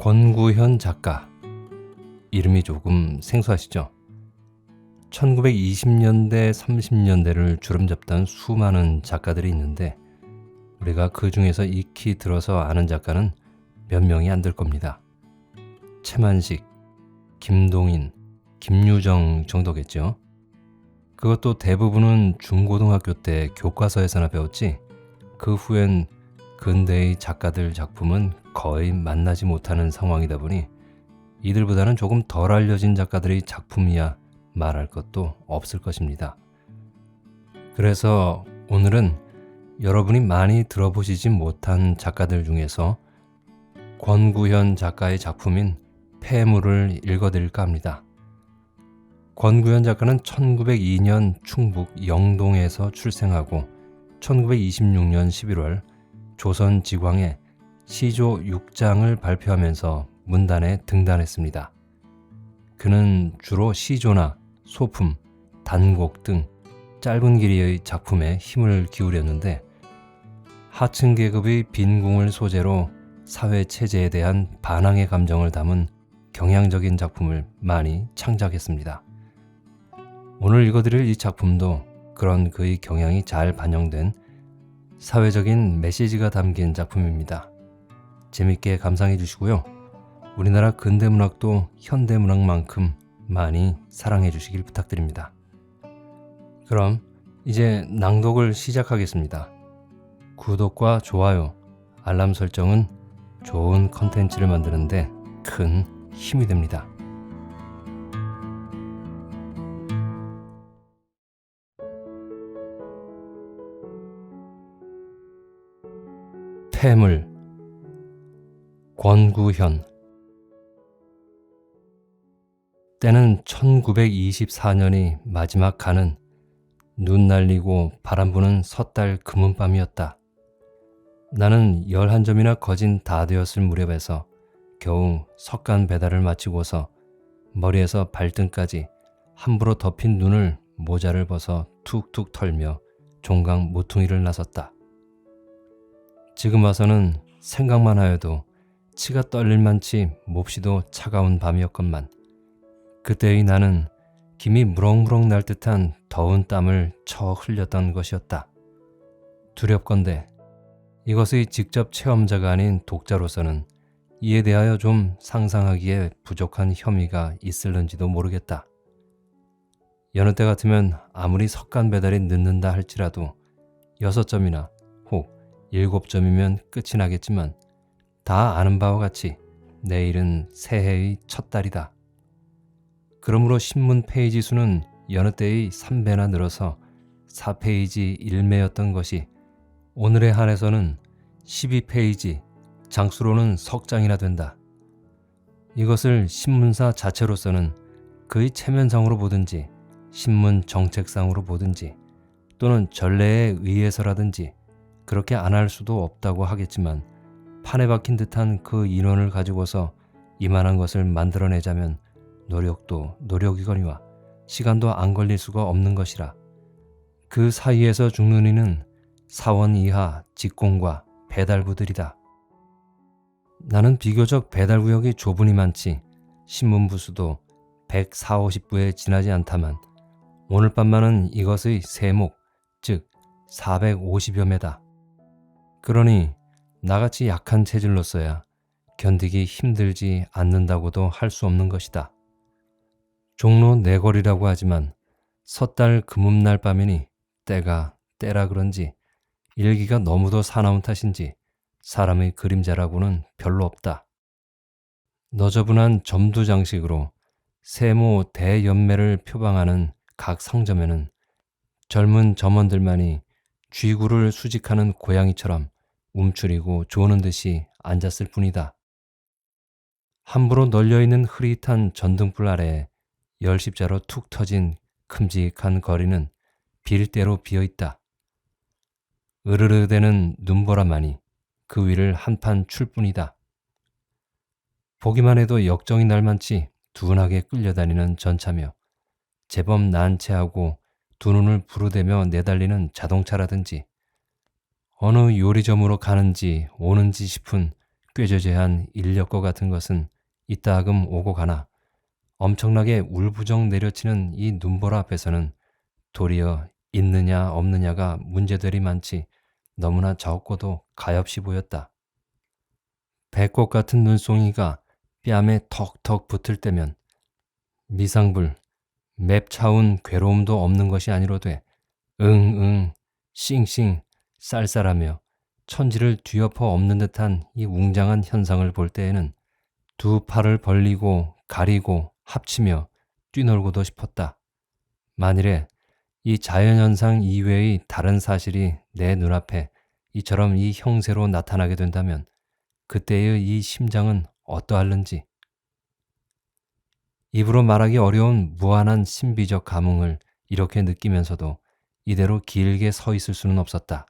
권구현 작가, 이름이 조금 생소하시죠? 1920년대, 30년대를 주름잡던 수많은 작가들이 있는데 우리가 그 중에서 익히 들어서 아는 작가는 몇 명이 안 될 겁니다. 최만식, 김동인, 김유정 정도겠죠. 그것도 대부분은 중고등학교 때 교과서에서나 배웠지 그 후엔 근대의 작가들 작품은 거의 만나지 못하는 상황이다 보니 이들보다는 조금 덜 알려진 작가들의 작품이야 말할 것도 없을 것입니다. 그래서 오늘은 여러분이 많이 들어보시지 못한 작가들 중에서 권구현 작가의 작품인 폐물을 읽어드릴까 합니다. 권구현 작가는 1902년 충북 영동에서 출생하고 1926년 11월 조선지광에 시조 6장을 발표하면서 문단에 등단했습니다. 그는 주로 시조나 소품, 단곡 등 짧은 길이의 작품에 힘을 기울였는데 하층 계급의 빈궁을 소재로 사회 체제에 대한 반항의 감정을 담은 경향적인 작품을 많이 창작했습니다. 오늘 읽어드릴 이 작품도 그런 그의 경향이 잘 반영된 사회적인 메시지가 담긴 작품입니다. 재밌게 감상해 주시고요. 우리나라 근대문학도 현대문학만큼 많이 사랑해 주시길 부탁드립니다. 그럼 이제 낭독을 시작하겠습니다. 구독과 좋아요, 알람 설정은 좋은 컨텐츠를 만드는데 큰 힘이 됩니다. 폐물, 권구현. 때는 1924년이 마지막 가는 눈 날리고 바람 부는 섣달 금은밤이었다. 나는 11점이나 거진 다 되었을 무렵에서 겨우 석간 배달을 마치고서 머리에서 발등까지 함부로 덮인 눈을 모자를 벗어 툭툭 털며 종강 모퉁이를 나섰다. 지금 와서는 생각만 하여도 치가 떨릴 만치 몹시도 차가운 밤이었건만 그때의 나는 김이 무럭무럭 날 듯한 더운 땀을 쳐 흘렸던 것이었다. 두렵건대 이것의 직접 체험자가 아닌 독자로서는 이에 대하여 좀 상상하기에 부족한 혐의가 있을는지도 모르겠다. 여느 때 같으면 아무리 석간 배달이 늦는다 할지라도 6점이나 혹 7점이면 끝이 나겠지만 다 아는 바와 같이 내일은 새해의 첫 달이다. 그러므로 신문 페이지 수는 여느 때의 3배나 늘어서 4페이지 1매였던 것이 오늘에 한해서는 12페이지, 장수로는 석장이나 된다. 이것을 신문사 자체로서는 그의 체면상으로 보든지 신문 정책상으로 보든지 또는 전례에 의해서라든지 그렇게 안 할 수도 없다고 하겠지만 판에 박힌 듯한 그 인원을 가지고서 이만한 것을 만들어내자면 노력도 노력이거니와 시간도 안 걸릴 수가 없는 것이라. 그 사이에서 죽는 이는 사원 이하 직공과 배달부들이다. 나는 비교적 배달구역이 좁으니 많지 신문부 수도 140, 50부에 지나지 않다만 오늘 밤만은 이것의 세목, 즉 450여 매다. 그러니 나같이 약한 체질로서야 견디기 힘들지 않는다고도 할 수 없는 것이다. 종로 내거리라고 하지만 섣달 금음날 밤이니 때가 때라 그런지 일기가 너무도 사나운 탓인지 사람의 그림자라고는 별로 없다. 너저분한 점두 장식으로 세모 대연매를 표방하는 각 상점에는 젊은 점원들만이 쥐구를 수직하는 고양이처럼 움츠리고 조는 듯이 앉았을 뿐이다. 함부로 널려있는 흐릿한 전등불 아래에 열십자로 툭 터진 큼직한 거리는 빌대로 비어있다. 으르르대는 눈보라만이 그 위를 한판 출 뿐이다. 보기만 해도 역정이 날만치 둔하게 끌려다니는 전차며 제법 난체하고 두 눈을 부르대며 내달리는 자동차라든지 어느 요리점으로 가는지 오는지 싶은 꾀죄죄한 인력거 같은 것은 이따금 오고 가나 엄청나게 울부정 내려치는 이 눈보라 앞에서는 도리어 있느냐 없느냐가 문제들이 많지 너무나 적고도 가엾이 보였다. 배꼽 같은 눈송이가 뺨에 턱턱 붙을 때면 미상불, 맵차운 괴로움도 없는 것이 아니로되 응응, 싱싱, 쌀쌀하며 천지를 뒤엎어 엎는 듯한 이 웅장한 현상을 볼 때에는 두 팔을 벌리고 가리고 합치며 뛰놀고도 싶었다. 만일에 이 자연현상 이외의 다른 사실이 내 눈앞에 이처럼 이 형세로 나타나게 된다면 그때의 이 심장은 어떠할는지. 입으로 말하기 어려운 무한한 신비적 감흥을 이렇게 느끼면서도 이대로 길게 서 있을 수는 없었다.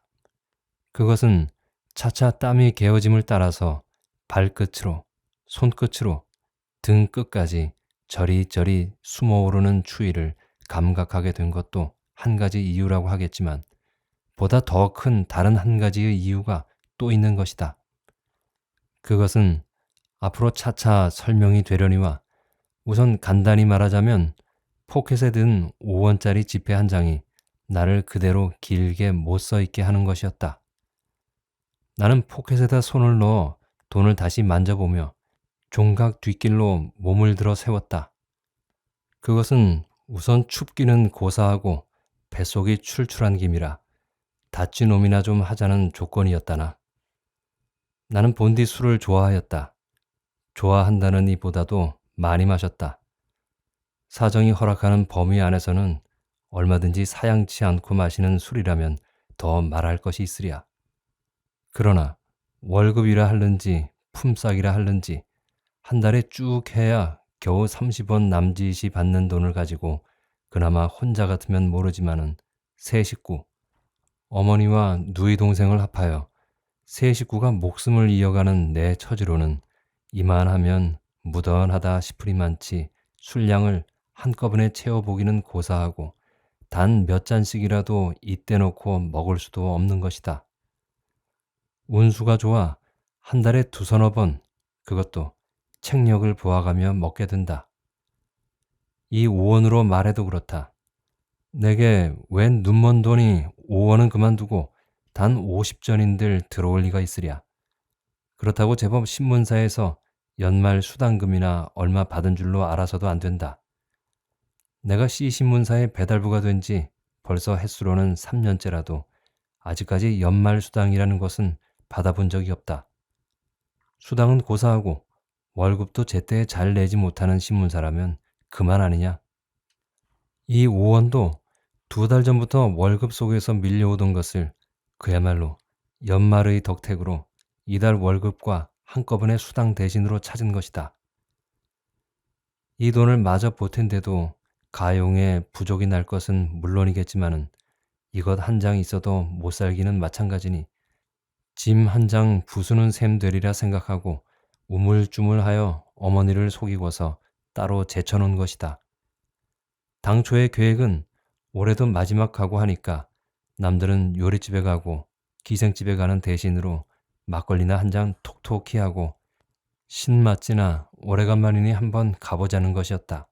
그것은 차차 땀이 개어짐을 따라서 발끝으로, 손끝으로, 등 끝까지 저리저리 숨어오르는 추위를 감각하게 된 것도 한 가지 이유라고 하겠지만 보다 더 큰 다른 한 가지의 이유가 또 있는 것이다. 그것은 앞으로 차차 설명이 되려니와 우선 간단히 말하자면 포켓에 든 5원짜리 지폐 한 장이 나를 그대로 길게 못 서 있게 하는 것이었다. 나는 포켓에다 손을 넣어 돈을 다시 만져보며 종각 뒷길로 몸을 들어 세웠다. 그것은 우선 춥기는 고사하고 뱃속이 출출한 김이라 다찌 놈이나 좀 하자는 조건이었다나. 나는 본디 술을 좋아하였다. 좋아한다는 이보다도 많이 마셨다. 사정이 허락하는 범위 안에서는 얼마든지 사양치 않고 마시는 술이라면 더 말할 것이 있으랴. 그러나 월급이라 할는지 품삯이라 할는지 한 달에 쭉 해야 겨우 30원 남짓이 받는 돈을 가지고 그나마 혼자 같으면 모르지만은 세 식구, 어머니와 누이 동생을 합하여 세 식구가 목숨을 이어가는 내 처지로는 이만하면 무던하다 싶으리만치 술량을 한꺼번에 채워보기는 고사하고 단 몇 잔씩이라도 이때 놓고 먹을 수도 없는 것이다. 운수가 좋아 한 달에 두서너 번, 그것도 책력을 보아가며 먹게 된다. 이 5원으로 말해도 그렇다. 내게 웬 눈먼 돈이 5원은 그만두고 단 50전인들 들어올 리가 있으랴. 그렇다고 제법 신문사에서 연말 수당금이나 얼마 받은 줄로 알아서도 안 된다. 내가 C신문사의 배달부가 된 지 벌써 햇수로는 3년째라도 아직까지 연말 수당이라는 것은 받아본 적이 없다. 수당은 고사하고 월급도 제때에 잘 내지 못하는 신문사라면 그만 아니냐. 이 5원도 2달 전부터 월급 속에서 밀려오던 것을 그야말로 연말의 덕택으로 이달 월급과 한꺼번에 수당 대신으로 찾은 것이다. 이 돈을 마저 보탠데도 가용에 부족이 날 것은 물론이겠지만은 이것 한 장 있어도 못 살기는 마찬가지니 짐 한 장 부수는 셈 되리라 생각하고 우물쭈물하여 어머니를 속이고서 따로 제쳐놓은 것이다. 당초의 계획은 올해도 마지막 가고 하니까 남들은 요리집에 가고 기생집에 가는 대신으로 막걸리나 한 잔 톡톡히 하고 신맛지나 오래간만이니 한번 가보자는 것이었다.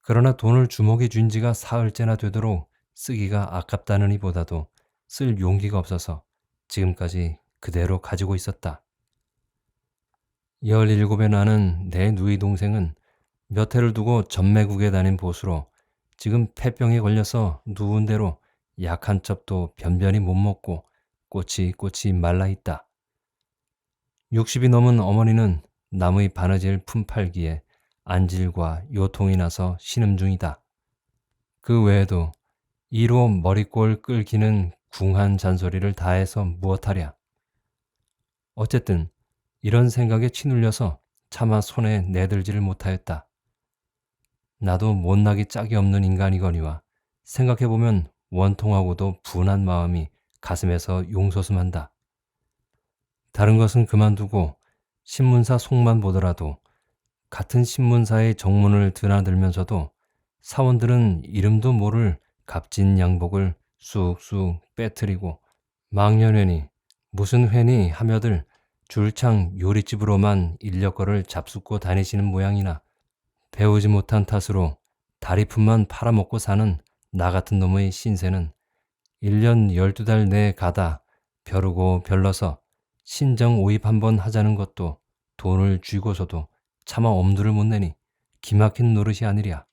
그러나 돈을 주먹에 쥔 지가 사흘째나 되도록 쓰기가 아깝다는 이보다도 쓸 용기가 없어서 지금까지 그대로 가지고 있었다. 17에 나는 내 누이 동생은 몇 해를 두고 전매국에 다닌 보수로 지금 폐병에 걸려서 누운 대로 약 한 첩도 변변히 못 먹고 꼬치꼬치 말라 있다. 60이 넘은 어머니는 남의 바느질 품팔기에 안질과 요통이 나서 신음 중이다. 그 외에도 이로 머리꼴 끓기는 궁한 잔소리를 다해서 무엇하랴. 어쨌든 이런 생각에 치눌려서 차마 손에 내들지를 못하였다. 나도 못나기 짝이 없는 인간이거니와 생각해보면 원통하고도 분한 마음이 가슴에서 용솟음한다. 다른 것은 그만두고 신문사 속만 보더라도 같은 신문사의 정문을 드나들면서도 사원들은 이름도 모를 값진 양복을 쑥쑥 빼뜨리고 망년회니 무슨 회니 하며들 줄창 요릿집으로만 인력거를 잡숫고 다니시는 모양이나 배우지 못한 탓으로 다리품만 팔아먹고 사는 나 같은 놈의 신세는 1년 12달 내에 가다 벼르고 별러서 신정 오입 한번 하자는 것도 돈을 쥐고서도 차마 엄두를 못 내니 기막힌 노릇이 아니랴.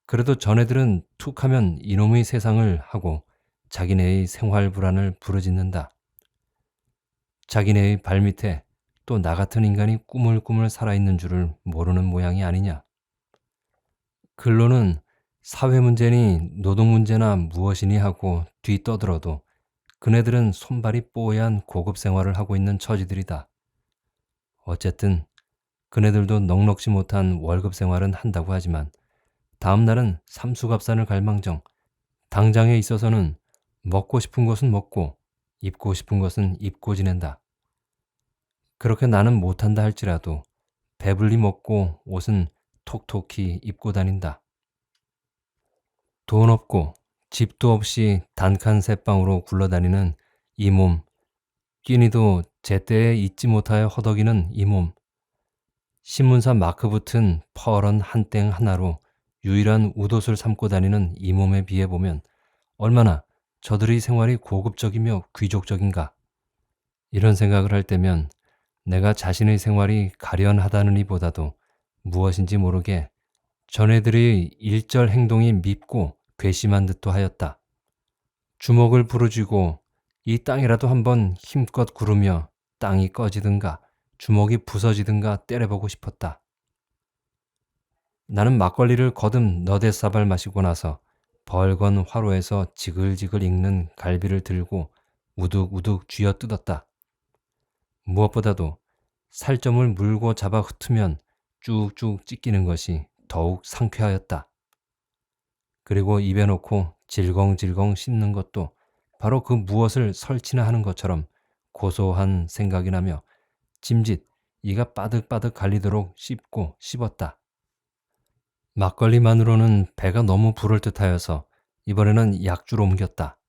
그래도 전애들은 툭하면 이놈의 세상을 하고 자기네의 생활 불안을 부르짖는다. 자기네의 발밑에 또 나 같은 인간이 꾸물꾸물 살아있는 줄을 모르는 모양이 아니냐. 근로는 사회 문제니 노동 문제나 무엇이니 하고 뒤떠들어도 그네들은 손발이 뽀얀 고급 생활을 하고 있는 처지들이다. 어쨌든 그네들도 넉넉지 못한 월급 생활은 한다고 하지만 다음 날은 삼수갑산을 갈망정 당장에 있어서는 먹고 싶은 것은 먹고 입고 싶은 것은 입고 지낸다. 그렇게 나는 못한다 할지라도 배불리 먹고 옷은 톡톡히 입고 다닌다. 돈 없고 집도 없이 단칸 새방으로 굴러다니는 이 몸, 끼니도 제때에 잊지 못하여 허덕이는 이 몸, 신문사 마크 붙은 퍼런 한 땡 하나로 유일한 웃옷을 삼고 다니는 이 몸에 비해 보면 얼마나 저들의 생활이 고급적이며 귀족적인가. 이런 생각을 할 때면 내가 자신의 생활이 가련하다느니 보다도 무엇인지 모르게 전애들의 일절 행동이 밉고 괘씸한 듯도 하였다. 주먹을 부르쥐고 이 땅이라도 한번 힘껏 구르며 땅이 꺼지든가 주먹이 부서지든가 때려보고 싶었다. 나는 막걸리를 거듭 너댓사발 마시고 나서 벌건 화로에서 지글지글 익는 갈비를 들고 우둑우둑 쥐어뜯었다. 무엇보다도 살점을 물고 잡아 흩으면 쭉쭉 찢기는 것이 더욱 상쾌하였다. 그리고 입에 넣고 질겅질겅 씹는 것도 바로 그 무엇을 설치나 하는 것처럼 고소한 생각이 나며 짐짓 이가 빠득빠득 갈리도록 씹고 씹었다. 막걸리만으로는 배가 너무 부를 듯하여서 이번에는 약주로 옮겼다.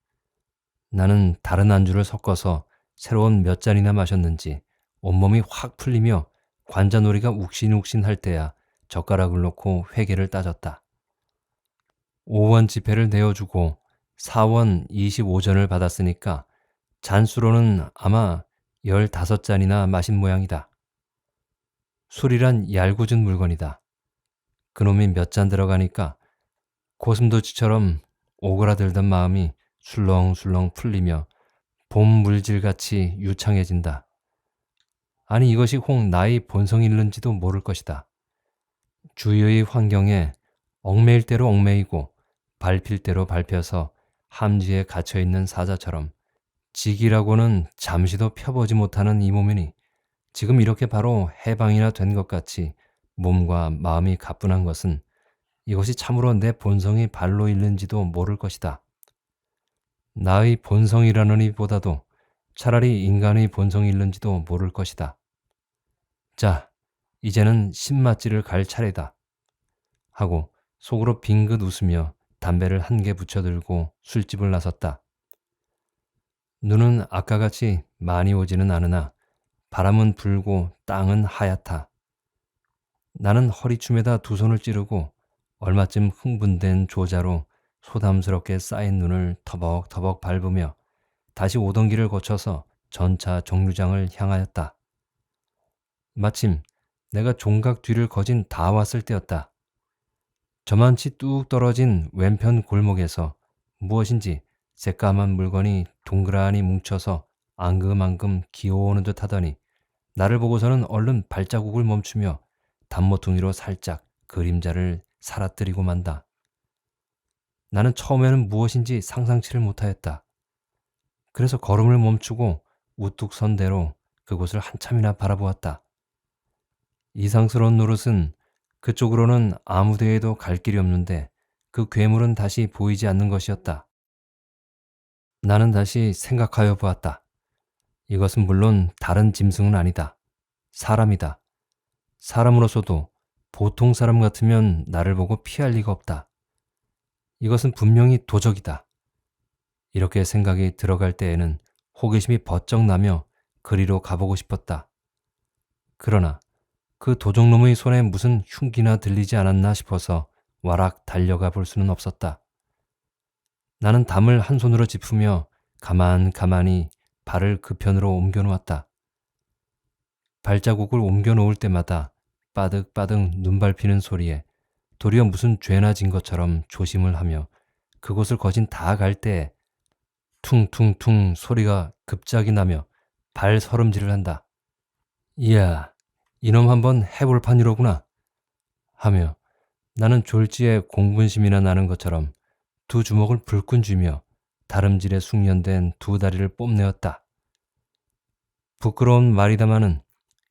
나는 다른 안주를 섞어서 새로운 몇 잔이나 마셨는지 온몸이 확 풀리며 관자놀이가 욱신욱신할 때야 젓가락을 놓고 회계를 따졌다. 5원 지폐를 내어주고 4원 25전을 받았으니까 잔수로는 아마 15잔이나 마신 모양이다. 술이란 얄궂은 물건이다. 그놈이 몇 잔 들어가니까 고슴도치처럼 오그라들던 마음이 술렁술렁 풀리며 봄 물질같이 유창해진다. 아니 이것이 혹 나의 본성일는지도 모를 것이다. 주위의 환경에 얽매일 대로 얽매이고 밟힐 대로 밟혀서 함지에 갇혀있는 사자처럼 직이라고는 잠시도 펴보지 못하는 이 몸이니 지금 이렇게 바로 해방이나 된 것 같이 몸과 마음이 가뿐한 것은 이것이 참으로 내 본성이 발로 있는지도 모를 것이다. 나의 본성이라느니 보다도 차라리 인간의 본성이 있는지도 모를 것이다. 자, 이제는 신맛지를 갈 차례다. 하고 속으로 빙긋 웃으며 담배를 한 개 붙여들고 술집을 나섰다. 눈은 아까같이 많이 오지는 않으나 바람은 불고 땅은 하얗다. 나는 허리춤에다 두 손을 찌르고 얼마쯤 흥분된 조자로 소담스럽게 쌓인 눈을 터벅터벅 밟으며 다시 오던 길을 거쳐서 전차 정류장을 향하였다. 마침 내가 종각 뒤를 거진 다 왔을 때였다. 저만치 뚝 떨어진 왼편 골목에서 무엇인지 새까만 물건이 동그라니 뭉쳐서 앙금앙금 기어오는 듯 하더니 나를 보고서는 얼른 발자국을 멈추며 단모퉁이로 살짝 그림자를 살아뜨리고 만다. 나는 처음에는 무엇인지 상상치를 못하였다. 그래서 걸음을 멈추고 우뚝 선 대로 그곳을 한참이나 바라보았다. 이상스러운 노릇은 그쪽으로는 아무 데에도 갈 길이 없는데 그 괴물은 다시 보이지 않는 것이었다. 나는 다시 생각하여 보았다. 이것은 물론 다른 짐승은 아니다. 사람이다. 사람으로서도 보통 사람 같으면 나를 보고 피할 리가 없다. 이것은 분명히 도적이다. 이렇게 생각이 들어갈 때에는 호기심이 버쩍 나며 그리로 가보고 싶었다. 그러나 그 도적놈의 손에 무슨 흉기나 들리지 않았나 싶어서 와락 달려가 볼 수는 없었다. 나는 담을 한 손으로 짚으며 가만히 발을 그 편으로 옮겨 놓았다. 발자국을 옮겨 놓을 때마다 빠득빠득 눈 밟히는 소리에 도리어 무슨 죄나 진 것처럼 조심을 하며 그곳을 거진 다 갈 때에 퉁퉁퉁 소리가 급작이 나며 발 서름질을 한다. 이야, 이놈 한번 해볼 판이로구나 하며 나는 졸지에 공분심이나 나는 것처럼 두 주먹을 불끈 쥐며 다름질에 숙련된 두 다리를 뽐내었다. 부끄러운 말이다마는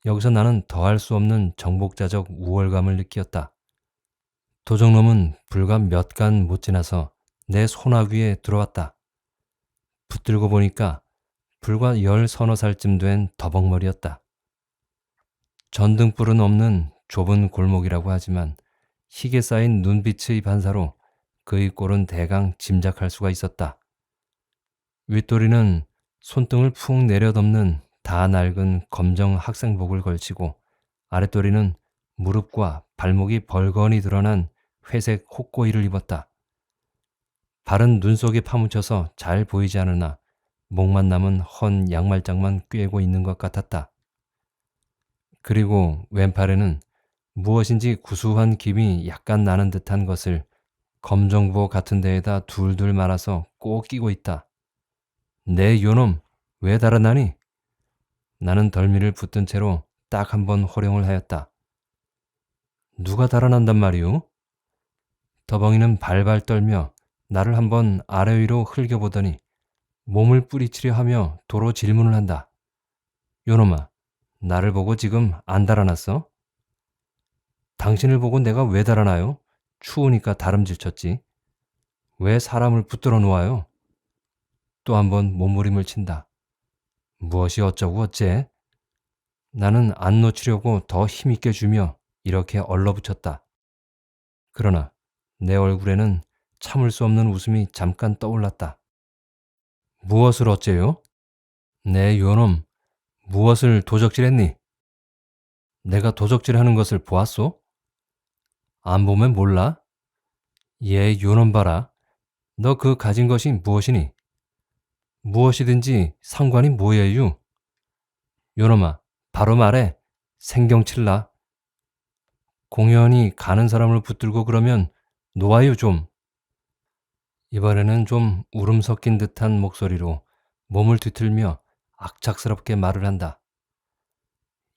여기서 나는 더할 수 없는 정복자적 우월감을 느끼었다. 도적놈은 불과 몇 간 못 지나서 내 손아귀에 들어왔다. 붙들고 보니까 불과 10서너 살쯤 된 더벅머리였다. 전등불은 없는 좁은 골목이라고 하지만 희게 쌓인 눈빛의 반사로 그의 꼴은 대강 짐작할 수가 있었다. 윗도리는 손등을 푹 내려덮는 다 낡은 검정 학생복을 걸치고 아랫도리는 무릎과 발목이 벌건이 드러난 회색 혹고이를 입었다. 발은 눈 속에 파묻혀서 잘 보이지 않으나 목만 남은 헌 양말장만 꿰고 있는 것 같았다. 그리고 왼팔에는 무엇인지 구수한 김이 약간 나는 듯한 것을 검정보 같은 데에다 둘둘 말아서 꼭 끼고 있다. 내 요놈 왜 달아나니? 나는 덜미를 붙든 채로 딱 한 번 호령을 하였다. 누가 달아난단 말이오? 더벙이는 발발 떨며 나를 한번 아래 위로 흘겨보더니 몸을 뿌리치려 하며 도로 질문을 한다. 요놈아, 나를 보고 지금 안 달아났어? 당신을 보고 내가 왜 달아나요? 추우니까 다름질 쳤지. 왜 사람을 붙들어 놓아요? 또 한 번 몸부림을 친다. 무엇이 어쩌고 어째? 나는 안 놓치려고 더 힘있게 주며 이렇게 얼러붙였다. 그러나 내 얼굴에는 참을 수 없는 웃음이 잠깐 떠올랐다. 무엇을 어째요? 내 요놈, 무엇을 도적질했니? 내가 도적질하는 것을 보았소? 안 보면 몰라? 얘 요놈 봐라. 너 그 가진 것이 무엇이니? 무엇이든지 상관이 뭐예요? 요놈아, 바로 말해. 생경칠라. 공연히 가는 사람을 붙들고 그러면 놓아요 좀. 이번에는 좀 울음 섞인 듯한 목소리로 몸을 뒤틀며 악착스럽게 말을 한다.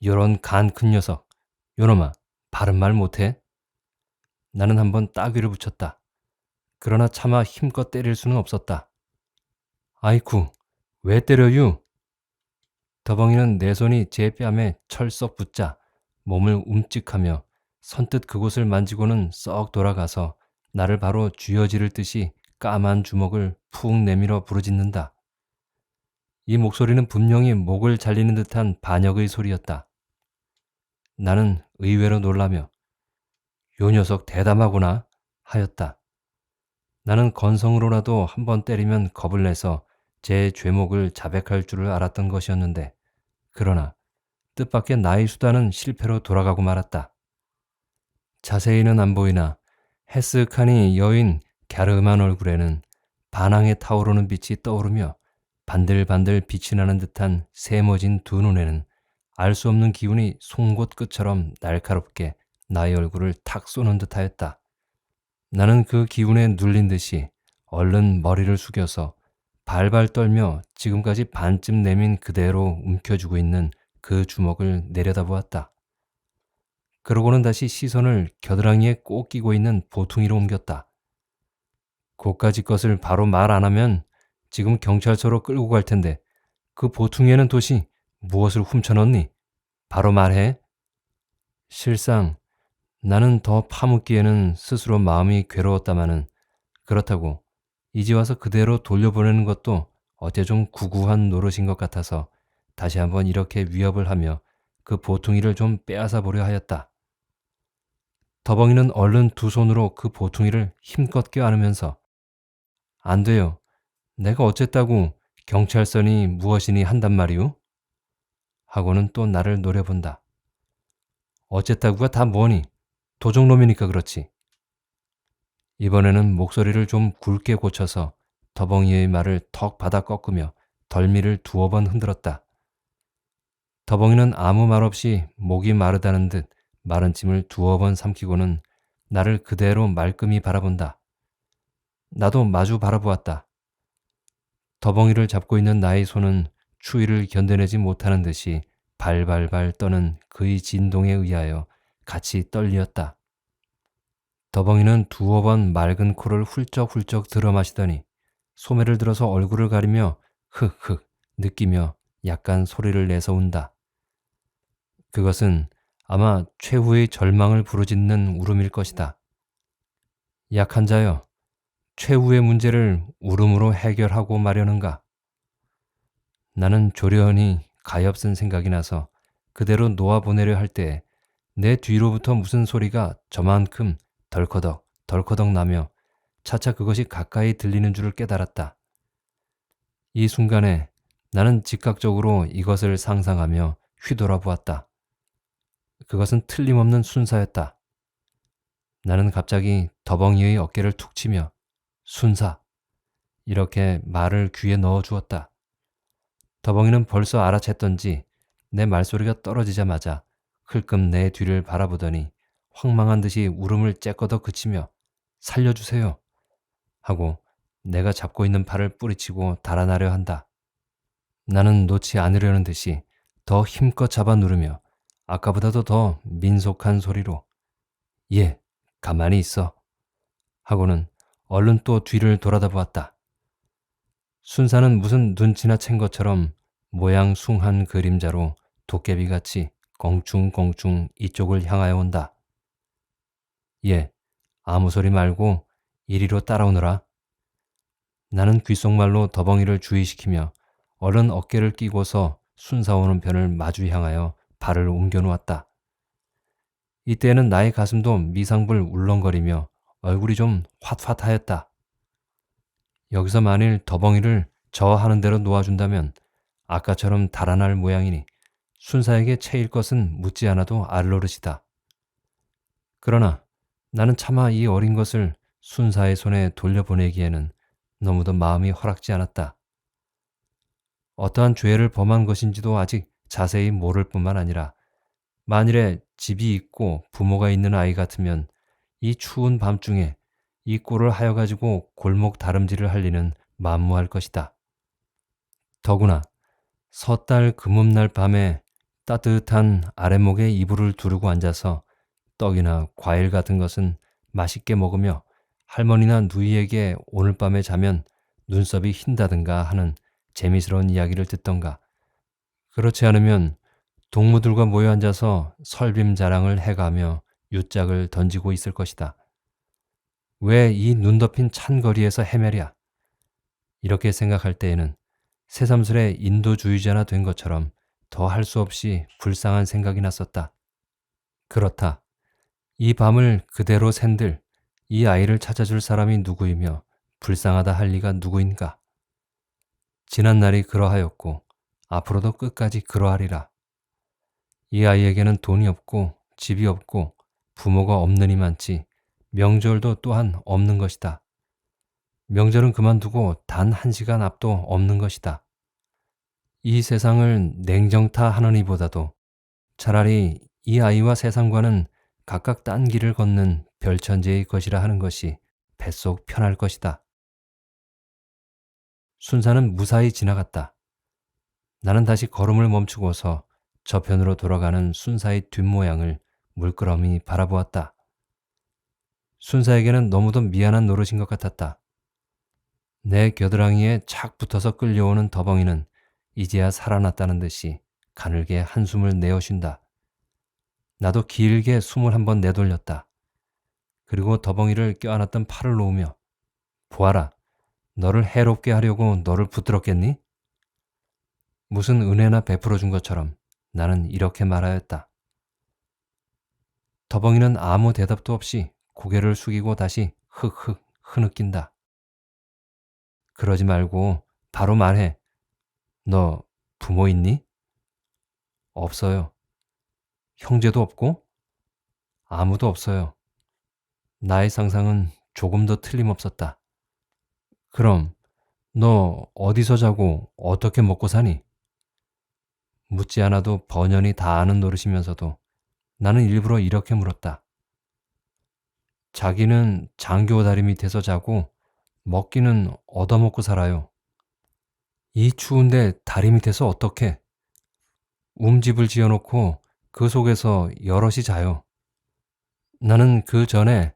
요런 간 큰 녀석, 요놈아, 바른 말 못해? 나는 한번 따귀를 붙였다. 그러나 차마 힘껏 때릴 수는 없었다. 아이쿠, 왜 때려유? 더벙이는 내 손이 제 뺨에 철썩 붙자 몸을 움찔하며 선뜻 그곳을 만지고는 썩 돌아가서 나를 바로 쥐어지를 듯이 까만 주먹을 푹 내밀어 부르짖는다. 이 목소리는 분명히 목을 잘리는 듯한 반역의 소리였다. 나는 의외로 놀라며 요 녀석 대담하구나 하였다. 나는 건성으로라도 한 번 때리면 겁을 내서 제 죄목을 자백할 줄을 알았던 것이었는데 그러나 뜻밖의 나의 수단은 실패로 돌아가고 말았다. 자세히는 안 보이나 헬쓱하니 여인 갸름한 얼굴에는 반항에 타오르는 빛이 떠오르며 반들반들 빛이 나는 듯한 세머진 두 눈에는 알 수 없는 기운이 송곳 끝처럼 날카롭게 나의 얼굴을 탁 쏘는 듯하였다. 나는 그 기운에 눌린 듯이 얼른 머리를 숙여서 발발 떨며 지금까지 반쯤 내민 그대로 움켜쥐고 있는 그 주먹을 내려다보았다. 그러고는 다시 시선을 겨드랑이에 꼭 끼고 있는 보퉁이로 옮겼다. 고까지 것을 바로 말 안 하면 지금 경찰서로 끌고 갈 텐데 그 보퉁이에는 도시 무엇을 훔쳐넣니? 바로 말해. 실상 나는 더 파묻기에는 스스로 마음이 괴로웠다마는 그렇다고 이제 와서 그대로 돌려보내는 것도 어째 좀 구구한 노릇인 것 같아서 다시 한번 이렇게 위협을 하며 그 보퉁이를 좀 빼앗아 보려 하였다. 더벙이는 얼른 두 손으로 그 보퉁이를 힘껏 껴안으면서 안 돼요. 내가 어쨌다고 경찰서니 무엇이니 한단 말이오? 하고는 또 나를 노려본다. 어쨌다구가 다 뭐니? 도적놈이니까 그렇지. 이번에는 목소리를 좀 굵게 고쳐서 더벙이의 말을 턱 받아 꺾으며 덜미를 두어 번 흔들었다. 더벙이는 아무 말 없이 목이 마르다는 듯 마른 침을 두어 번 삼키고는 나를 그대로 말끔히 바라본다. 나도 마주 바라보았다. 더벙이를 잡고 있는 나의 손은 추위를 견뎌내지 못하는 듯이 발발발 떠는 그의 진동에 의하여 같이 떨리었다. 더벙이는 두어 번 맑은 코를 훌쩍훌쩍 들어 마시더니 소매를 들어서 얼굴을 가리며 흑흑 느끼며 약간 소리를 내서 운다. 그것은 아마 최후의 절망을 부르짖는 울음일 것이다. 약한 자여, 최후의 문제를 울음으로 해결하고 마려는가? 나는 조련히 가엾은 생각이 나서 그대로 놓아보내려 할 때에 내 뒤로부터 무슨 소리가 저만큼 덜커덕 덜커덕 나며 차차 그것이 가까이 들리는 줄을 깨달았다. 이 순간에 나는 즉각적으로 이것을 상상하며 휘돌아보았다. 그것은 틀림없는 순사였다. 나는 갑자기 더벙이의 어깨를 툭 치며 순사 이렇게 말을 귀에 넣어 주었다. 더벙이는 벌써 알아챘던지 내 말소리가 떨어지자마자 흘끔 내 뒤를 바라보더니 황망한 듯이 울음을 째꺼덕 그치며 살려주세요 하고 내가 잡고 있는 팔을 뿌리치고 달아나려 한다. 나는 놓지 않으려는 듯이 더 힘껏 잡아 누르며 아까보다도 더 민속한 소리로 예, 가만히 있어 하고는 얼른 또 뒤를 돌아다 보았다. 순사는 무슨 눈치나 챈 것처럼 모양 숭한 그림자로 도깨비같이 껑충껑충 이쪽을 향하여 온다. 예, 아무 소리 말고 이리로 따라오너라. 나는 귓속말로 더벙이를 주의시키며 얼른 어깨를 끼고서 순사 오는 편을 마주 향하여 발을 옮겨 놓았다. 이때는 나의 가슴도 미상불 울렁거리며 얼굴이 좀 홧홧하였다. 여기서 만일 더벙이를 저 하는 대로 놓아준다면 아까처럼 달아날 모양이니 순사에게 채일 것은 묻지 않아도 알 노릇이다. 그러나 나는 차마 이 어린 것을 순사의 손에 돌려보내기에는 너무도 마음이 허락지 않았다. 어떠한 죄를 범한 것인지도 아직 자세히 모를 뿐만 아니라 만일에 집이 있고 부모가 있는 아이 같으면 이 추운 밤중에 이 꼴을 하여 가지고 골목 다름질을 할 리는 만무할 것이다. 더구나 섣달 금음날 밤에 따뜻한 아랫목에 이불을 두르고 앉아서 떡이나 과일 같은 것은 맛있게 먹으며 할머니나 누이에게 오늘 밤에 자면 눈썹이 흰다든가 하는 재미스러운 이야기를 듣던가 그렇지 않으면 동무들과 모여 앉아서 설빔 자랑을 해가며 유짝을 던지고 있을 것이다. 왜 이 눈 덮인 찬 거리에서 헤매랴? 이렇게 생각할 때에는 새삼스레 인도주의자나 된 것처럼 더 할 수 없이 불쌍한 생각이 났었다. 그렇다. 이 밤을 그대로 샌들 이 아이를 찾아줄 사람이 누구이며 불쌍하다 할 리가 누구인가? 지난 날이 그러하였고 앞으로도 끝까지 그러하리라. 이 아이에게는 돈이 없고 집이 없고 부모가 없느니 많지 명절도 또한 없는 것이다. 명절은 그만두고 단 1시간 앞도 없는 것이다. 이 세상을 냉정타 하느니보다도 차라리 이 아이와 세상과는 각각 딴 길을 걷는 별천지의 것이라 하는 것이 뱃속 편할 것이다. 순사는 무사히 지나갔다. 나는 다시 걸음을 멈추고서 저편으로 돌아가는 순사의 뒷모양을 물끄러미 바라보았다. 순사에게는 너무도 미안한 노릇인 것 같았다. 내 겨드랑이에 착 붙어서 끌려오는 더벙이는 이제야 살아났다는 듯이 가늘게 한숨을 내어 쉰다. 나도 길게 숨을 한번 내돌렸다. 그리고 더벙이를 껴안았던 팔을 놓으며 보아라, 너를 해롭게 하려고 너를 붙들었겠니? 무슨 은혜나 베풀어 준 것처럼 나는 이렇게 말하였다. 더벙이는 아무 대답도 없이 고개를 숙이고 다시 흑흑 흐느낀다. 그러지 말고 바로 말해. 너 부모 있니? 없어요. 형제도 없고 아무도 없어요. 나의 상상은 조금 더 틀림없었다. 그럼 너 어디서 자고 어떻게 먹고 사니? 묻지 않아도 번연히 다 아는 노릇이면서도 나는 일부러 이렇게 물었다. 자기는 장교 다리 밑에서 자고 먹기는 얻어먹고 살아요. 이 추운데 다리 밑에서 어떻게? 움집을 지어놓고 그 속에서 여럿이 자요. 나는 그 전에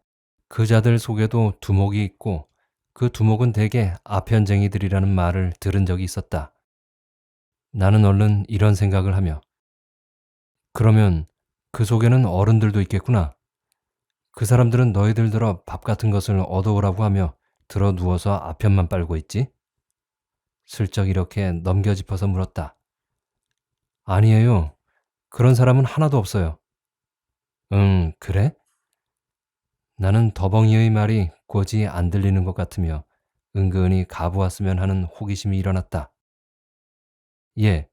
그 자들 속에도 두목이 있고 그 두목은 대개 아편쟁이들이라는 말을 들은 적이 있었다. 나는 얼른 이런 생각을 하며 그러면 그 속에는 어른들도 있겠구나. 그 사람들은 너희들더러 밥 같은 것을 얻어오라고 하며 들어 누워서 아편만 빨고 있지? 슬쩍 이렇게 넘겨짚어서 물었다. 아니에요. 그런 사람은 하나도 없어요. 응, 그래? 나는 더벙이의 말이 곧이 안 들리는 것 같으며 은근히 가보았으면 하는 호기심이 일어났다. 예,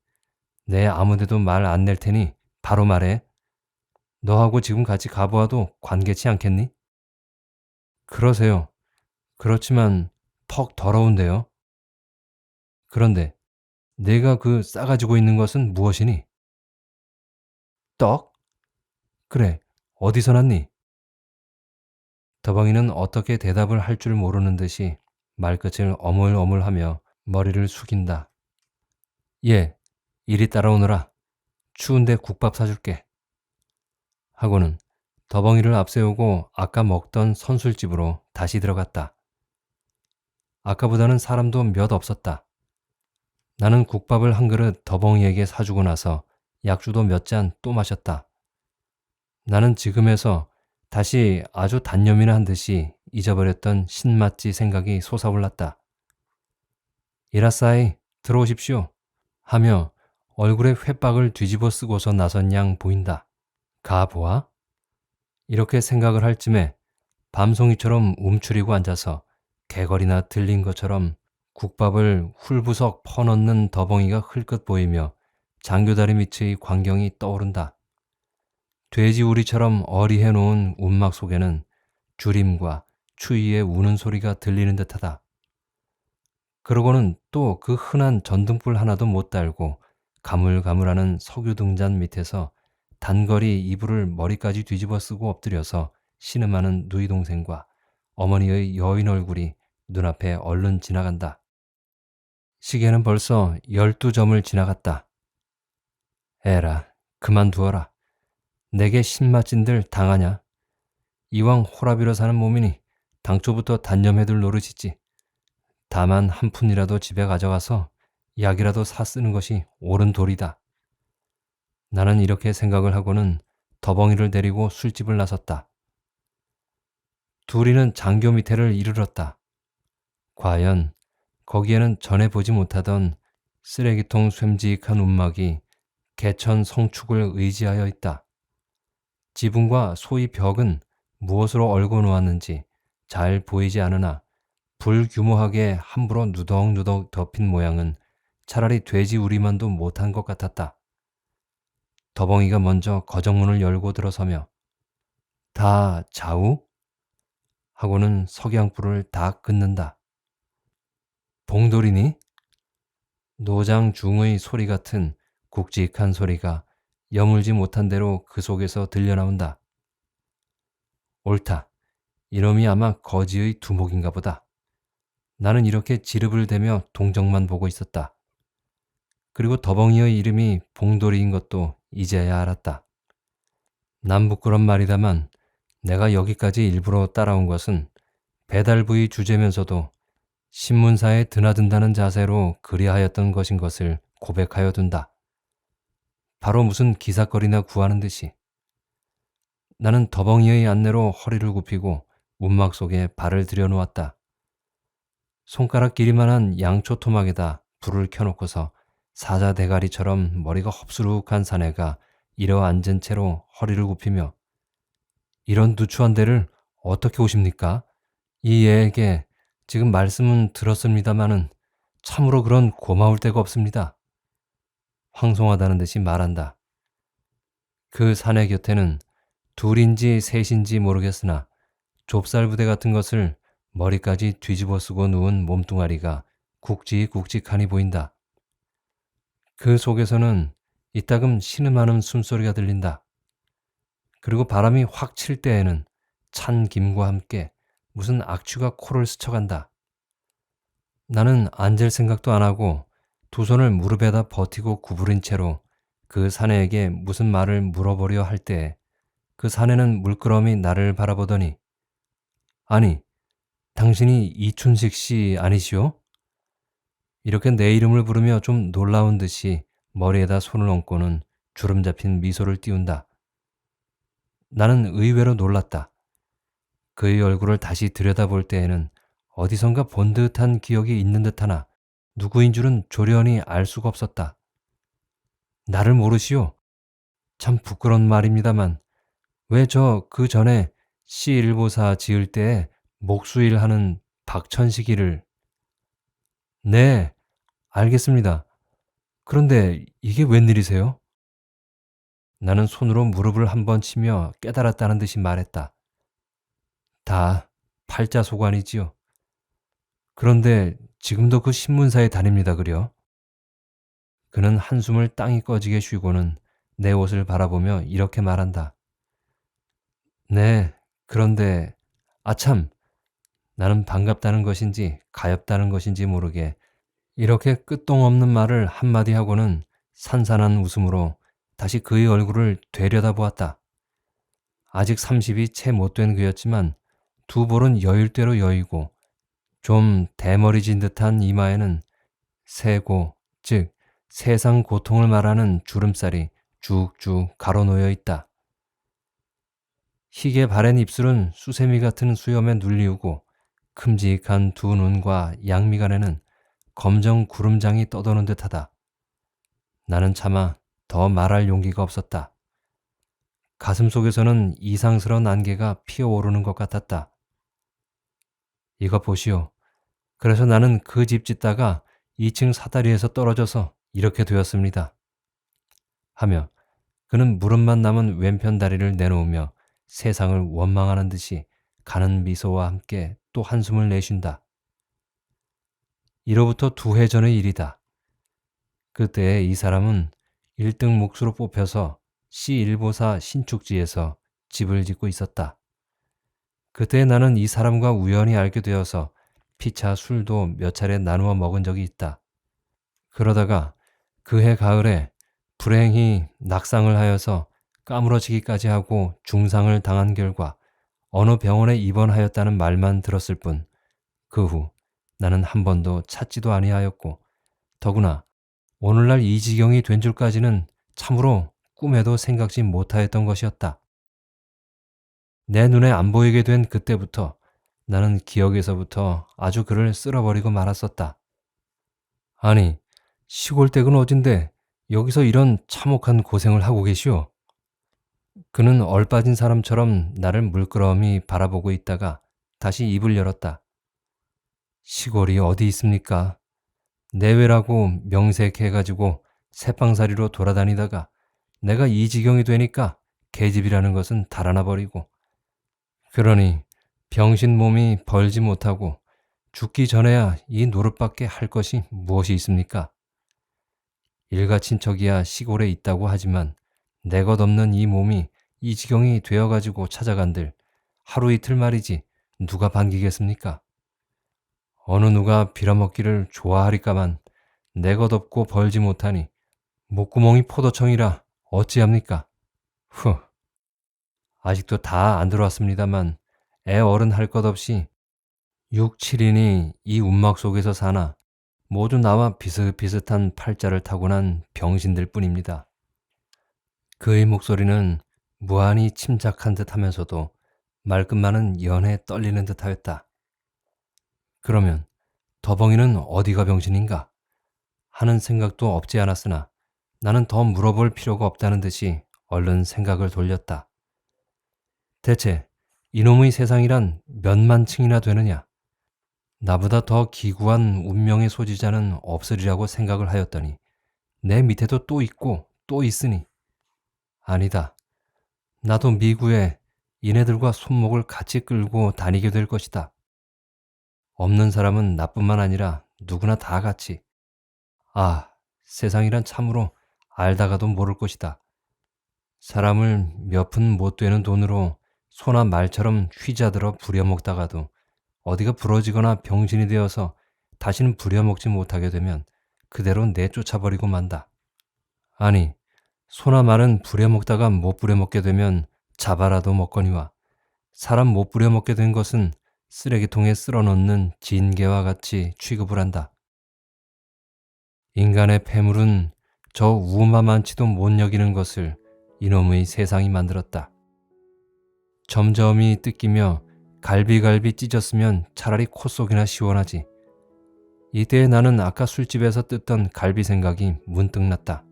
내 아무데도 말 안 낼 테니 바로 말해. 너하고 지금 같이 가보아도 관계치 않겠니? 그러세요. 그렇지만 퍽 더러운데요. 그런데 내가 그 싸가지고 있는 것은 무엇이니? 떡? 그래, 어디서 났니? 더벙이는 어떻게 대답을 할 줄 모르는 듯이 말끝을 어물어물하며 머리를 숙인다. 예, 이리 따라오너라. 추운데 국밥 사줄게. 하고는 더벙이를 앞세우고 아까 먹던 선술집으로 다시 들어갔다. 아까보다는 사람도 몇 없었다. 나는 국밥을 한 그릇 더벙이에게 사주고 나서 약주도 몇 잔 또 마셨다. 나는 지금에서 다시 아주 단념이나 한 듯이 잊어버렸던 신맛지 생각이 솟아올랐다. 이라싸이 들어오십시오 하며 얼굴에 횟박을 뒤집어 쓰고서 나선 양 보인다. 가보아? 이렇게 생각을 할 쯤에 밤송이처럼 움츠리고 앉아서 개걸이나 들린 것처럼 국밥을 훌부석 퍼넣는 더벙이가 흘끗 보이며 장교다리 밑의 광경이 떠오른다. 돼지우리처럼 어리해 놓은 움막 속에는 주림과 추위의 우는 소리가 들리는 듯하다. 그러고는 또 그 흔한 전등불 하나도 못 달고 가물가물하는 석유등잔 밑에서 단거리 이불을 머리까지 뒤집어 쓰고 엎드려서 신음하는 누이 동생과 어머니의 여인 얼굴이 눈앞에 얼른 지나간다. 시계는 벌써 12점을 지나갔다. 에라, 그만두어라. 내게 신맛진들 당하냐? 이왕 호라비로 사는 몸이니 당초부터 단념해둘 노릇이지. 다만 한 푼이라도 집에 가져가서 약이라도 사 쓰는 것이 옳은 도리다. 나는 이렇게 생각을 하고는 더벙이를 데리고 술집을 나섰다. 둘이는 장교 밑에를 이르렀다. 과연 거기에는 전에 보지 못하던 쓰레기통 쇠임직한 움막이 개천 성축을 의지하여 있다. 지붕과 소위 벽은 무엇으로 얽어 놓았는지 잘 보이지 않으나 불규모하게 함부로 누덕누덕 덮인 모양은 차라리 돼지 우리만도 못한 것 같았다. 더벙이가 먼저 거정문을 열고 들어서며 다 자우? 하고는 석양불을 다 긋는다. 봉돌이니? 노장 중의 소리 같은 굵직한 소리가 여물지 못한 대로 그 속에서 들려나온다. 옳다. 이놈이 아마 거지의 두목인가 보다. 나는 이렇게 지릅을 대며 동정만 보고 있었다. 그리고 더벙이의 이름이 봉돌이인 것도 이제야 알았다. 난 부끄러운 말이다만 내가 여기까지 일부러 따라온 것은 배달부의 주제면서도 신문사에 드나든다는 자세로 그리하였던 것인 것을 고백하여 둔다. 바로 무슨 기사거리나 구하는 듯이. 나는 더벙이의 안내로 허리를 굽히고 움막 속에 발을 들여놓았다. 손가락 길이만한 양초 토막에다 불을 켜놓고서 사자 대가리처럼 머리가 헙수룩한 사내가 일어 앉은 채로 허리를 굽히며 이런 누추한 데를 어떻게 오십니까? 이 애에게 지금 말씀은 들었습니다마는 참으로 그런 고마울 데가 없습니다. 황송하다는 듯이 말한다. 그 사내 곁에는 둘인지 셋인지 모르겠으나 좁쌀 부대 같은 것을 머리까지 뒤집어 쓰고 누운 몸뚱아리가 굵직굵직하니 보인다. 그 속에서는 이따금 신음하는 숨소리가 들린다. 그리고 바람이 확 칠 때에는 찬 김과 함께 무슨 악취가 코를 스쳐간다. 나는 앉을 생각도 안 하고 두 손을 무릎에다 버티고 구부린 채로 그 사내에게 무슨 말을 물어보려 할 때에 그 사내는 물끄러미 나를 바라보더니 아니, 당신이 이춘식 씨 아니시오? 이렇게 내 이름을 부르며 좀 놀라운 듯이 머리에다 손을 얹고는 주름 잡힌 미소를 띄운다. 나는 의외로 놀랐다. 그의 얼굴을 다시 들여다볼 때에는 어디선가 본 듯한 기억이 있는 듯하나 누구인 줄은 조련히 알 수가 없었다. 나를 모르시오? 참 부끄러운 말입니다만 왜 저 그 전에 시일보사 지을 때에 목수일 하는 박천식이를 네, 알겠습니다. 그런데 이게 웬일이세요? 나는 손으로 무릎을 한번 치며 깨달았다는 듯이 말했다. 다 팔자소관이지요. 그런데 지금도 그 신문사에 다닙니다, 그려? 그는 한숨을 땅이 꺼지게 쉬고는 내 옷을 바라보며 이렇게 말한다. 네, 그런데 아참, 나는 반갑다는 것인지 가엾다는 것인지 모르게 이렇게 끝동없는 말을 한마디 하고는 산산한 웃음으로 다시 그의 얼굴을 되려다 보았다. 아직 30이 채 못된 그였지만 두 볼은 여일대로 여이고 좀 대머리진 듯한 이마에는 세고, 즉 세상 고통을 말하는 주름살이 쭉쭉 가로놓여 있다. 희게 바랜 입술은 수세미 같은 수염에 눌리우고 큼직한 두 눈과 양미간에는 검정 구름장이 떠도는 듯하다. 나는 차마 더 말할 용기가 없었다. 가슴 속에서는 이상스러운 안개가 피어오르는 것 같았다. 이것 보시오. 그래서 나는 그 집 짓다가 2층 사다리에서 떨어져서 이렇게 되었습니다. 하며 그는 무릎만 남은 왼편 다리를 내놓으며 세상을 원망하는 듯이 가는 미소와 함께 또 한숨을 내쉰다. 이로부터 2해 전의 일이다. 그때 이 사람은 1등 몫으로 뽑혀서 시일보사 신축지에서 집을 짓고 있었다. 그때 나는 이 사람과 우연히 알게 되어서 피차 술도 몇 차례 나누어 먹은 적이 있다. 그러다가 그해 가을에 불행히 낙상을 하여서 까무러지기까지 하고 중상을 당한 결과 어느 병원에 입원하였다는 말만 들었을 뿐 그 후 나는 한 번도 찾지도 아니하였고 더구나 오늘날 이 지경이 된 줄까지는 참으로 꿈에도 생각지 못하였던 것이었다. 내 눈에 안 보이게 된 그때부터 나는 기억에서부터 아주 그를 쓸어버리고 말았었다. 아니, 시골댁은 어딘데 여기서 이런 참혹한 고생을 하고 계시오? 그는 얼빠진 사람처럼 나를 물끄러미 바라보고 있다가 다시 입을 열었다. 시골이 어디 있습니까? 내외라고 명색해가지고 새빵살이로 돌아다니다가 내가 이 지경이 되니까 계집이라는 것은 달아나 버리고 그러니 병신 몸이 벌지 못하고 죽기 전에야 이 노릇밖에 할 것이 무엇이 있습니까? 일가 친척이야 시골에 있다고 하지만 내 것 없는 이 몸이 이 지경이 되어가지고 찾아간들 하루 이틀 말이지 누가 반기겠습니까? 어느 누가 빌어먹기를 좋아하리까만 내 것 없고 벌지 못하니 목구멍이 포도청이라 어찌합니까? 후, 아직도 다 안 들어왔습니다만 애 어른 할 것 없이 6, 7인이 이 움막 속에서 사나 모두 나와 비슷비슷한 팔자를 타고난 병신들 뿐입니다. 그의 목소리는 무한히 침착한 듯 하면서도 말끝만은 연해 떨리는 듯 하였다. 그러면 더벙이는 어디가 병신인가? 하는 생각도 없지 않았으나 나는 더 물어볼 필요가 없다는 듯이 얼른 생각을 돌렸다. 대체 이놈의 세상이란 몇만 층이나 되느냐? 나보다 더 기구한 운명의 소지자는 없으리라고 생각을 하였더니 내 밑에도 또 있고 또 있으니 아니다. 나도 미구에 이네들과 손목을 같이 끌고 다니게 될 것이다. 없는 사람은 나뿐만 아니라 누구나 다 같이. 아, 세상이란 참으로 알다가도 모를 것이다. 사람을 몇 푼 못 되는 돈으로 소나 말처럼 휘자들어 부려먹다가도 어디가 부러지거나 병신이 되어서 다시는 부려먹지 못하게 되면 그대로 내쫓아버리고 만다. 아니, 소나 말은 부려먹다가 못 부려먹게 되면 잡아라도 먹거니와 사람 못 부려먹게 된 것은 쓰레기통에 쓸어넣는 진개와 같이 취급을 한다. 인간의 폐물은 저 우마만치도 못 여기는 것을 이놈의 세상이 만들었다. 점점이 뜯기며 갈비갈비 찢었으면 차라리 코 속이나 시원하지. 이때에 나는 아까 술집에서 뜯던 갈비 생각이 문득 났다.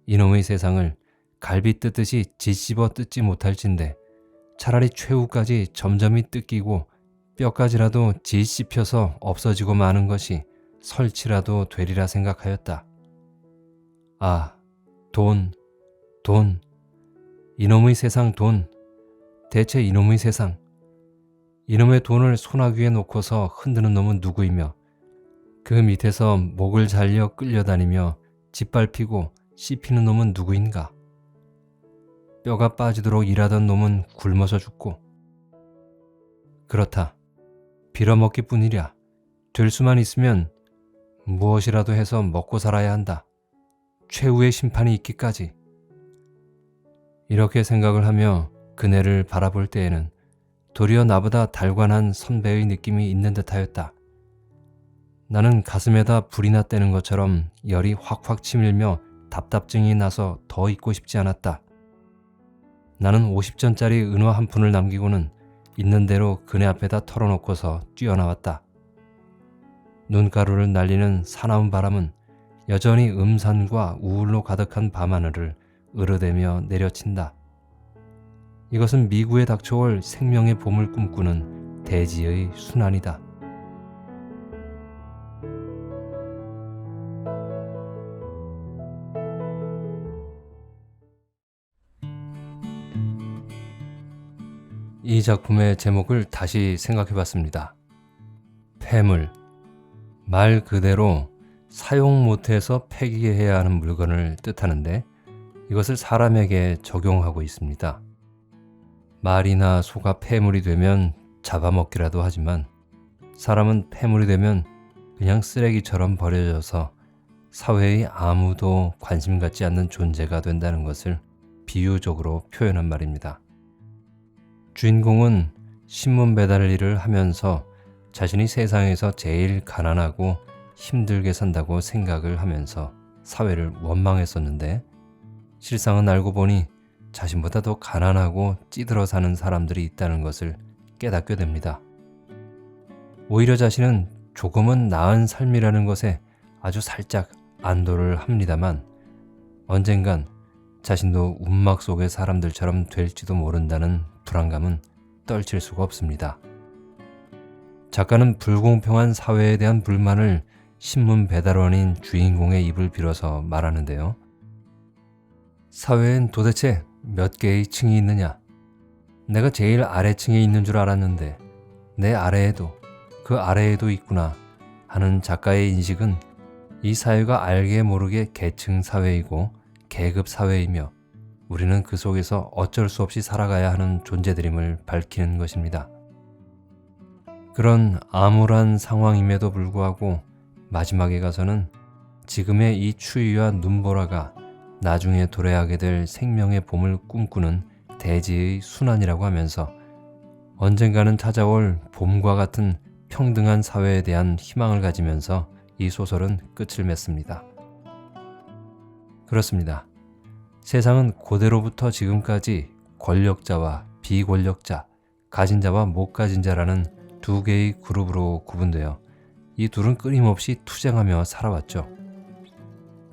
이놈의 세상을 갈비 뜯듯이 짓씹어 뜯지 못할진데 차라리 최후까지 점점이 뜯기고 뼈까지라도 짓씹혀서 없어지고 마는 것이 설치라도 되리라 생각하였다. 아, 돈. 이놈의 세상 돈. 대체 이놈의 세상. 이놈의 돈을 소나귀에 놓고서 흔드는 놈은 누구이며 그 밑에서 목을 잘려 끌려다니며 짓밟히고 씹히는 놈은 누구인가? 뼈가 빠지도록 일하던 놈은 굶어서 죽고. 그렇다. 빌어먹기 뿐이랴. 될 수만 있으면 무엇이라도 해서 먹고 살아야 한다. 최후의 심판이 있기까지. 이렇게 생각을 하며 그네를 바라볼 때에는 도리어 나보다 달관한 선배의 느낌이 있는 듯하였다. 나는 가슴에다 불이 났다는 것처럼 열이 확확 치밀며 답답증이 나서 더 있고 싶지 않았다. 나는 50전짜리 은화 한 푼을 남기고는 있는 대로 그네 앞에다 털어놓고서 뛰어나왔다. 눈가루를 날리는 사나운 바람은 여전히 음산과 우울로 가득한 밤하늘을 으르대며 내려친다. 이것은 미구에 닥쳐올 생명의 봄을 꿈꾸는 대지의 순환이다. 이 작품의 제목을 다시 생각해봤습니다. 폐물. 말 그대로 사용 못해서 폐기해야 하는 물건을 뜻하는데 이것을 사람에게 적용하고 있습니다. 말이나 소가 폐물이 되면 잡아먹기라도 하지만 사람은 폐물이 되면 그냥 쓰레기처럼 버려져서 사회의 아무도 관심 갖지 않는 존재가 된다는 것을 비유적으로 표현한 말입니다. 주인공은 신문 배달 일을 하면서 자신이 세상에서 제일 가난하고 힘들게 산다고 생각을 하면서 사회를 원망했었는데 실상은 알고 보니 자신보다 더 가난하고 찌들어 사는 사람들이 있다는 것을 깨닫게 됩니다. 오히려 자신은 조금은 나은 삶이라는 것에 아주 살짝 안도를 합니다만 언젠간 자신도 움막 속의 사람들처럼 될지도 모른다는 불안감은 떨칠 수가 없습니다. 작가는 불공평한 사회에 대한 불만을 신문 배달원인 주인공의 입을 빌어서 말하는데요. 사회엔 도대체 몇 개의 층이 있느냐? 내가 제일 아래층에 있는 줄 알았는데 내 아래에도 그 아래에도 있구나 하는 작가의 인식은 이 사회가 알게 모르게 계층 사회이고 계급 사회이며 우리는 그 속에서 어쩔 수 없이 살아가야 하는 존재들임을 밝히는 것입니다. 그런 암울한 상황임에도 불구하고 마지막에 가서는 지금의 이 추위와 눈보라가 나중에 도래하게 될 생명의 봄을 꿈꾸는 대지의 순환이라고 하면서 언젠가는 찾아올 봄과 같은 평등한 사회에 대한 희망을 가지면서 이 소설은 끝을 맺습니다. 그렇습니다. 세상은 고대로부터 지금까지 권력자와 비권력자, 가진 자와 못 가진 자라는 두 개의 그룹으로 구분되어 이 둘은 끊임없이 투쟁하며 살아왔죠.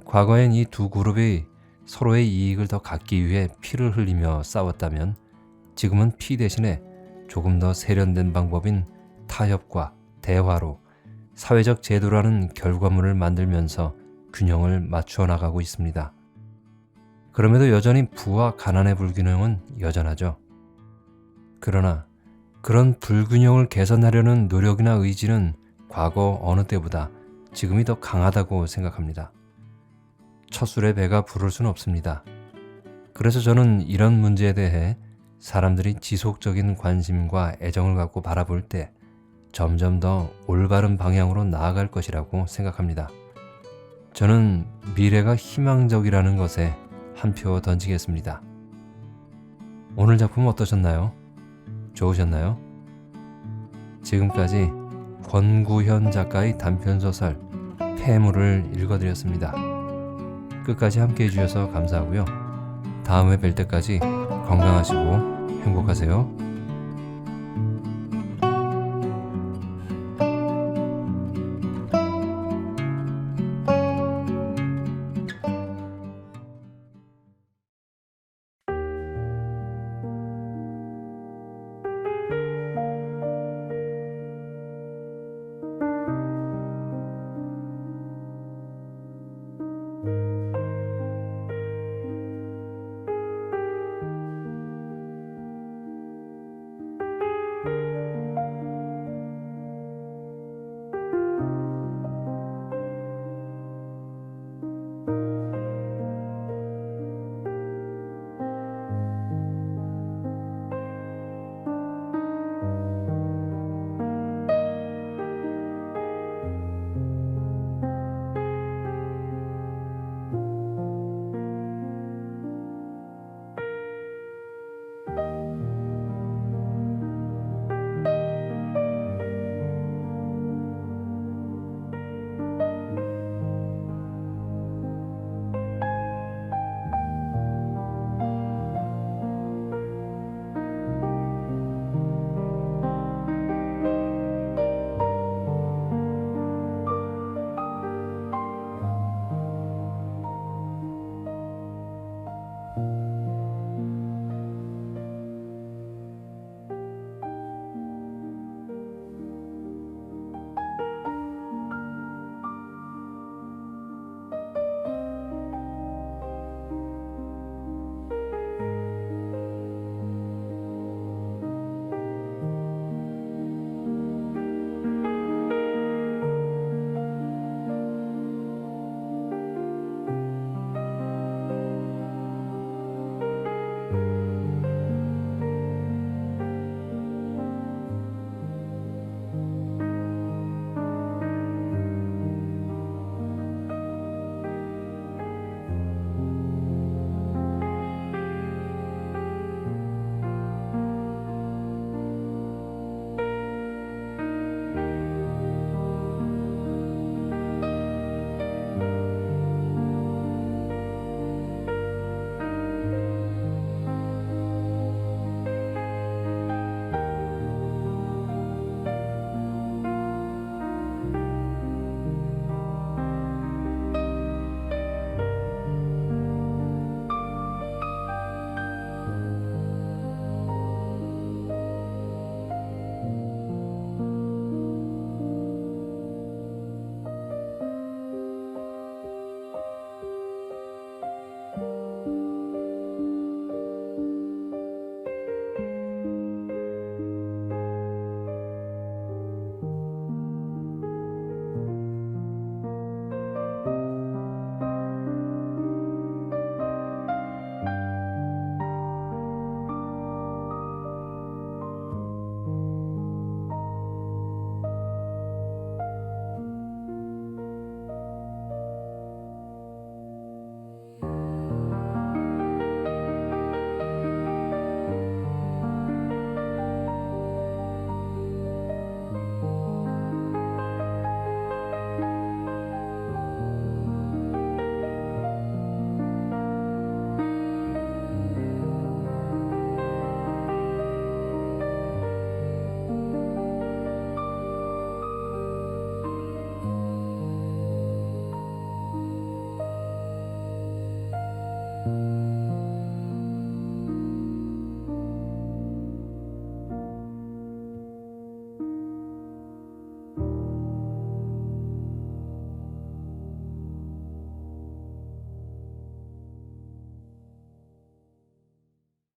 과거엔 이 두 그룹이 서로의 이익을 더 갖기 위해 피를 흘리며 싸웠다면 지금은 피 대신에 조금 더 세련된 방법인 타협과 대화로 사회적 제도라는 결과물을 만들면서 균형을 맞추어 나가고 있습니다. 그럼에도 여전히 부와 가난의 불균형은 여전하죠. 그러나 그런 불균형을 개선하려는 노력이나 의지는 과거 어느 때보다 지금이 더 강하다고 생각합니다. 첫 술에 배가 부를 수는 없습니다. 그래서 저는 이런 문제에 대해 사람들이 지속적인 관심과 애정을 갖고 바라볼 때 점점 더 올바른 방향으로 나아갈 것이라고 생각합니다. 저는 미래가 희망적이라는 것에 한 표 던지겠습니다. 오늘 작품 어떠셨나요? 좋으셨나요? 지금까지 권구현 작가의 단편소설 폐물을 읽어드렸습니다. 끝까지 함께해 주셔서 감사하고요. 다음에 뵐 때까지 건강하시고 행복하세요.